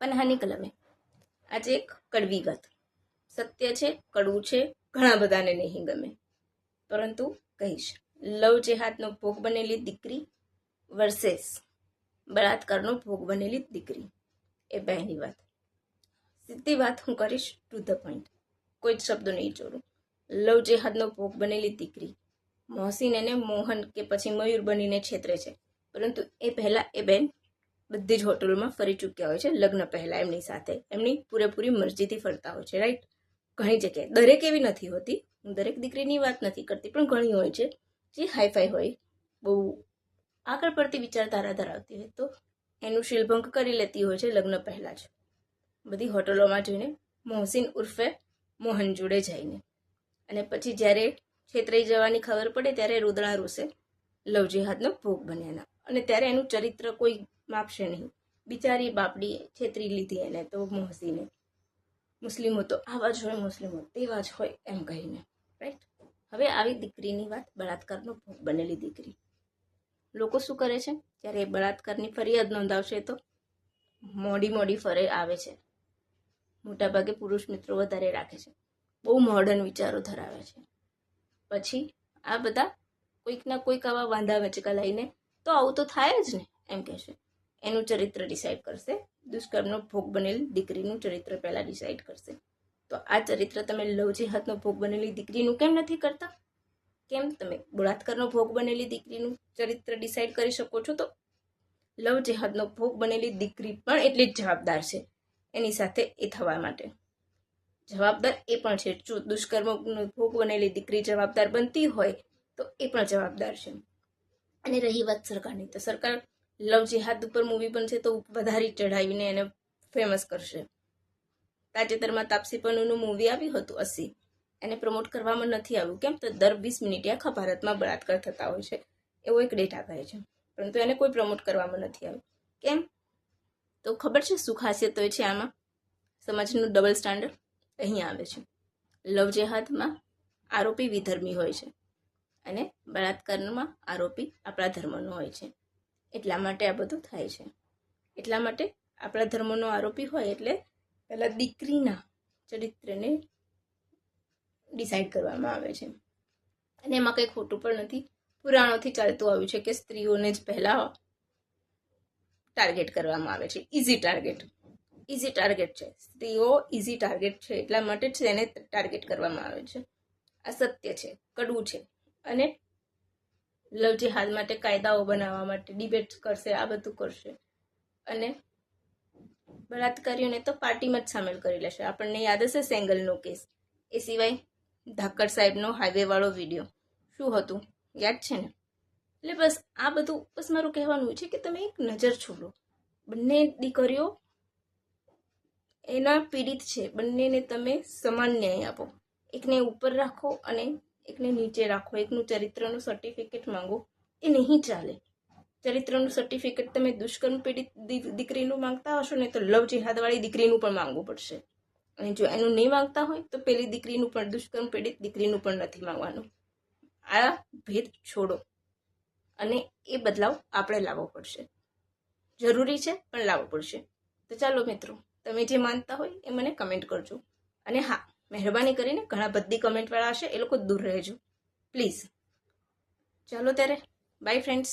પન્હાની કલમે આજે એક કડવી વાત સત્ય છે, કડવું છે, ઘણા બધાને નહીં ગમે, પરંતુ કહીશ. લવ જેહાદનો ભોગ બનેલી દીકરી વર્સેસ બળાત્કારનો ભોગ બનેલી દીકરી, એ બેની વાત. સીધી વાત હું કરીશ, ટુ ધ પોઈન્ટ, કોઈ જ શબ્દો નહીં જોડું. લવ જેહાદનો ભોગ બનેલી દીકરી મોહસીન એને મોહન કે પછી મયુર બનીને છેતરે છે, પરંતુ એ પહેલા એ બેન બધી જ હોટલોમાં ફરી ચૂક્યા હોય છે. લગ્ન પહેલા એમની સાથે એમની પૂરેપૂરી મરજીથી ફરતા હોય છે, રાઈટ. ઘણી જગ્યાએ, દરેક એવી નથી હોતી, હું દરેક દીકરીની વાત નથી કરતી, પણ ઘણી હોય છે જે હાઈફાઈ હોય, બહુ આગળ પડતી વિચારધારા ધરાવતી હોય, તો એનું શીલભંગ કરી લેતી હોય છે લગ્ન પહેલા જ, બધી હોટલોમાં જઈને મોહસીન ઉર્ફે મોહન જોડે જઈને. અને પછી જ્યારે છેતરાઈ જવાની ખબર પડે ત્યારે રુદણા રૂસે લવ જેહાદનો ભોગ બન્યાના, અને ત્યારે એનું ચરિત્ર કોઈ માપશે નહીં. બિચારી બાપડીએ છેતરી લીધી એને તો મોહસીને. મુસ્લિમો તો આવા જ હોય, મુસ્લિમો તેવા જ હોય એમ કહીને, રાઈટ. હવે આવી દીકરીની વાત, બળાત્કારનો ભોગ બનેલી દીકરી. લોકો શું કરે છે, જ્યારે બળાત્કારની ફરિયાદ નોંધાવશે તો મોડી ફરે આવે છે. મોટાભાગે પુરુષ મિત્રો વધારે રાખે છે, બહુ મોડર્ન વિચારો ધરાવે છે. પછી આ બધા કોઈકના કોઈક આવા વાંધા વચકા લઈને તો આવું તો થાય જ ને એમ કહેશે. એનું ચરિત્ર ડિસાઈડ કરશે, દુષ્કર્મનો ભોગ બનેલી દીકરીનું ચરિત્ર પહેલા ડિસાઈડ કરશે. તો આ ચરિત્ર તમે લવ જેહાદનો ભોગ બનેલી દીકરીનું કેમ નથી કરતા? કેમ તમે બળાત્કારનો ભોગ બનેલી દીકરીનું ચરિત્ર ડિસાઈડ કરી શકો છો? તો લવ જેહાદનો ભોગ બનેલી દીકરી પણ એટલી જ જવાબદાર છે એની સાથે એ થવા માટે. જવાબદાર એ પણ છે. જો દુષ્કર્મનો ભોગ બનેલી દીકરી જવાબદાર બનતી હોય તો એ પણ જવાબદાર છે. અને રહી વાત સરકારની, તો સરકાર લવ જેહાદ ઉપર મૂવી બનશે તો વધારે ચઢાવીને એને ફેમસ કરશે. તાજેતરમાં તાપસી પન્નુનું મૂવી આવ્યું હતું 80, એને પ્રમોટ કરવામાં નથી આવ્યું. કેમ? તો દર 20 મિનિટે આખા ભારતમાં બળાત્કાર થતા હોય છે, એવો એક ડેટા કહે છે, પરંતુ એને કોઈ પ્રમોટ કરવામાં નથી આવ્યું. કેમ? તો ખબર છે શું ખાસિયત હોય છે આમાં? સમાજનું ડબલ સ્ટાન્ડર્ડ અહીં આવે છે. લવ જેહાદમાં આરોપી વિધર્મી હોય છે અને બળાત્કારમાં આરોપી આપણા ધર્મનો હોય છે. એટલા માટે આ બધું થાય છે. એટલા માટે આપણા ધર્મનો આરોપી હોય એટલે પહેલાં દીકરીના ચરિત્રને ડિસાઈડ કરવામાં આવે છે. અને એમાં કંઈ ખોટું પણ નથી. પુરાણોથી ચાલતું આવ્યું છે કે સ્ત્રીઓને જ પહેલાં ટાર્ગેટ કરવામાં આવે છે. ઇઝી ટાર્ગેટ છે. સ્ત્રીઓ ઇઝી ટાર્ગેટ છે, એટલા માટે જ તેને ટાર્ગેટ કરવામાં આવે છે. આ સત્ય છે, કડવું છે. અને લવ જેહાદ માટે કાયદાઓ બનાવવા માટે ડિબેટ કરશે, આ બધું કરશે. અને બળાત્કારીઓને તો પાર્ટીમાં જ સામેલ કરી લેશે. આપણને યાદ હશે સેંગલનો કેસ, એ સિવાય ધાકર સાહેબનો હાઈવેવાળો વિડીયો, શું હતું યાદ છે ને? એટલે બસ આ બધું, બસ મારું કહેવાનું છે કે તમે એક નજર છોડો. બંને દીકરીઓ એના પીડિત છે, બંનેને તમે સમાન ન્યાય આપો. એકને ઉપર રાખો અને એકને નીચે રાખો, એકનું ચરિત્રનું સર્ટિફિકેટ માંગો, એ નહીં ચાલે. ચરિત્રનું સર્ટિફિકેટ તમે દુષ્કર્મ પીડિત દીકરીનું માંગતા હશો ને, તો લવ જેહાદવાળી દીકરીનું પણ માંગવું પડશે. અને જો એનું નહીં માંગતા હોય તો પેલી દીકરીનું પણ, દુષ્કર્મ પીડિત દીકરીનું પણ નથી માંગવાનું. આ ભેદ છોડો અને એ બદલાવ આપણે લાવવો પડશે. જરૂરી છે પણ લાવવો પડશે. તો ચાલો મિત્રો, તમે જે માનતા હોય એ મને કમેન્ટ કરજો. અને હા, મહેરબાની કરીને ઘણા બધી કમેન્ટવાળા હશે, એ લોકો દૂર રહેજો પ્લીઝ. ચાલો ત્યારે, બાય ફ્રેન્ડ્સ.